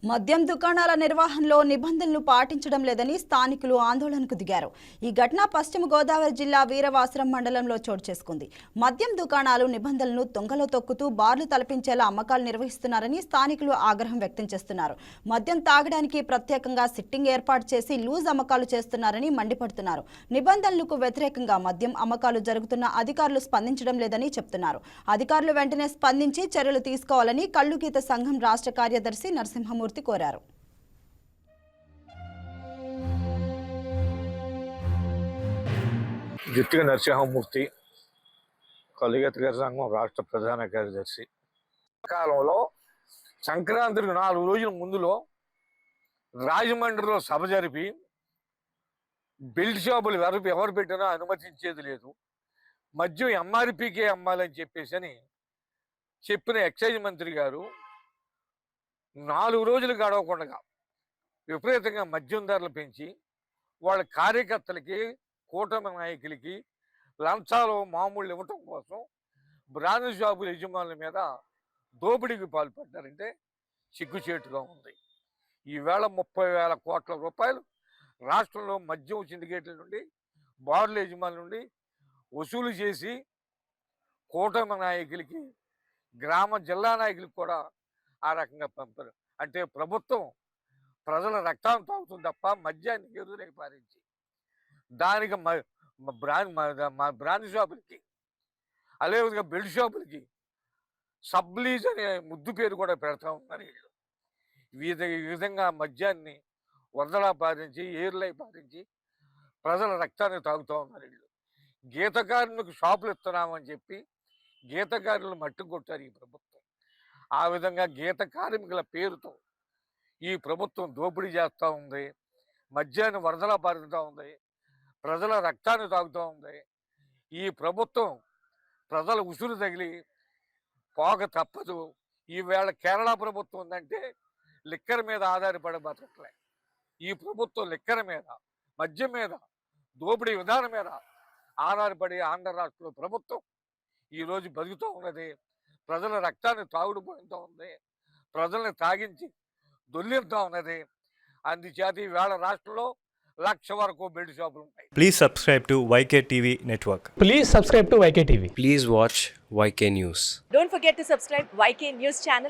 మద్యం దుకాణాల నిర్వహణలో నిబంధనలు పాటించడం లేదని స్థానికులు ఆందోళనకు దిగారు. ఈ ఘటన పశ్చిమ గోదావరి జిల్లా వీరవాసరం మండలంలో చోటు చేసుకుంది. మద్యం దుకాణాలు నిబంధనలను తొంగలో తొక్కుతూ బార్లు తలపించేలా అమ్మకాలు నిర్వహిస్తున్నారని స్థానికులు ఆగ్రహం వ్యక్తం చేస్తున్నారు. మద్యం తాగడానికి ప్రత్యేకంగా సిట్టింగ్ ఏర్పాటు చేసి లూజ్ అమ్మకాలు చేస్తున్నారని మండిపడుతున్నారు. నిబంధనలకు వ్యతిరేకంగా మద్యం అమ్మకాలు జరుగుతున్న అధికారులు స్పందించడం లేదని చెప్తున్నారు. అధికారులు వెంటనే స్పందించి చర్యలు తీసుకోవాలని కళ్ళుగీత సంఘం రాష్ట్ర కార్యదర్శి నరసింహమూర్తి కోరారు. జిత్తిగ నరసింహమూర్తి, కళ్ళుగీత సంఘం రాష్ట్ర ప్రధాన కార్యదర్శి. కాలంలో సంక్రాంతికి 4 రోజుల ముందులో రాజమండ్రిలో సభ జరిపి బెల్ట్ షాపులు ఎవరు పెట్టినా అనుమతించేది లేదు, మద్యం ఎంఆర్పీకే అమ్మాలని చెప్పిన ఎక్సైజ్ మంత్రి గారు 4 రోజులు గడవకుండా విపరీతంగా మద్యం ధరలు పెంచి వాళ్ళ కార్యకర్తలకి, కూటమి నాయకులకి లంచాలు మామూలు ఇవ్వటం కోసం బ్రాండ్ షాపుల యజమానుల మీద దోపిడీకి పాల్పడ్డారంటే సిగ్గుచేటుగా ఉంది. ఈవేళ 30,000 కోట్ల రూపాయలు రాష్ట్రంలో మద్యం సిండికేట్ల నుండి, బార్ల యజమానుల నుండి వసూలు చేసి కూటమి నాయకులకి, జిల్లా నాయకులకు కూడా ఆ రకంగా పంపారు. అంటే ప్రభుత్వం ప్రజల రక్తాన్ని తాగుతుంది తప్ప మద్యాన్ని ఎదురులేక పారించి దానికి బ్రాండ్ షాపులకి, అదేవిధంగా బెల్ట్ షాపులకి సబ్లీజ్ అనే ముద్దు పేరు కూడా పెడతా ఉన్నారు వీళ్ళు. ఈ విధంగా మద్యాన్ని వరదలా పారించి, ఏర్లై పారించి ప్రజల రక్తాన్ని తాగుతూ ఉన్నారు వీళ్ళు. గీత కార్మికు షాపులు ఇస్తున్నామని చెప్పి గీత కార్మికులు మట్టి కొట్టారు ఈ ప్రభుత్వం. ఆ విధంగా గీత కార్మికుల పేరుతో ఈ ప్రభుత్వం దోపిడీ చేస్తూ ఉంది, మద్యాన్ని వరదలా పారుతూ ఉంది, ప్రజల రక్తాన్ని తాగుతూ ఉంది. ఈ ప్రభుత్వం ప్రజల ఉసురు తగిలి పోక తప్పదు. ఈవేళ కేరళ ప్రభుత్వం ఉందంటే లిక్కర్ మీద ఆధారపడి బతకట్లే. ఈ ప్రభుత్వం లిక్కర్ మీద, మద్యం మీద, దోపిడీ విధానం మీద ఆధారపడి ఆంధ్ర రాష్ట్రంలో ప్రభుత్వం ఈరోజు బతుకుతూ ఉన్నది. ప్రజల రక్తాన్ని తాగుడు పోతూ ఉంది, ప్రజల్ని తాగించి దొల్లిస్తూ ఉన్నది. అందుచేత ఈవేళ రాష్ట్రంలో 1,00,000 వరకు బెల్ట్ షాపులు ఉన్నాయి. Please subscribe to YK TV Network. Please subscribe to YK TV. Please watch YK News. Don't forget to subscribe YK News channel.